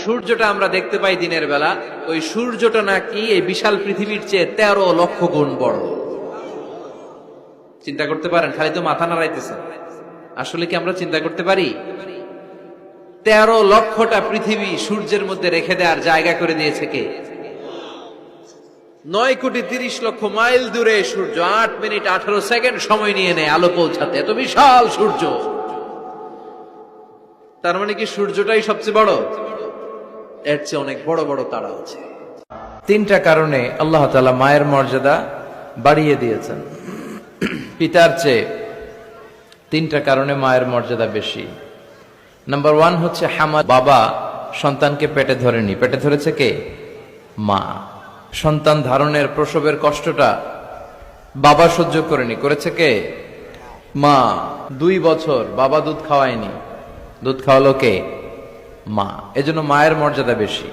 সূর্যটা আমরা দেখতে পাই দিনের বেলা, ওই সূর্যটা নাকি এই বিশাল পৃথিবীর চেয়ে 13 লক্ষ গুণ বড়। চিন্তা করতে পারেন? খালি তো মাথা নাড়াইতেছেন। আসলে কি আমরা চিন্তা করতে পারি? 13 লক্ষটা পৃথিবী সূর্যের মধ্যে রেখে দেওয়ার জায়গা করে দিয়েছে কে? 9,30,00,000 মাইল দূরে সূর্য 8 মিনিট 18 সেকেন্ড সময় নিয়ে নেয় আলো পৌঁছাতে। এত বিশাল সূর্য। তার মানে কি সূর্যটাই সবচেয়ে বড়? এর চেয়ে অনেক বড় বড় তারা আছে। তিনটা কারণে আল্লাহ তাআলা মায়ের মর্যাদা বাড়িয়ে দিয়েছেন পিতার চেয়ে। তিনটা কারণে মায়ের মর্যাদা বেশি। নাম্বার 1 হচ্ছে হামাদ। বাবা সন্তানকে পেটে ধরেনি, পেটে ধরেছে কে? মা। সন্তান ধারণের প্রসবের কষ্টটা বাবা সহ্য করেনি, করেছে কে? মা। 2 বছর বাবা দুধ খাওয়ায়নি, দুধ খাওয়ালো কে? মা। এজন্য মায়ের মর্যাদা বেশি।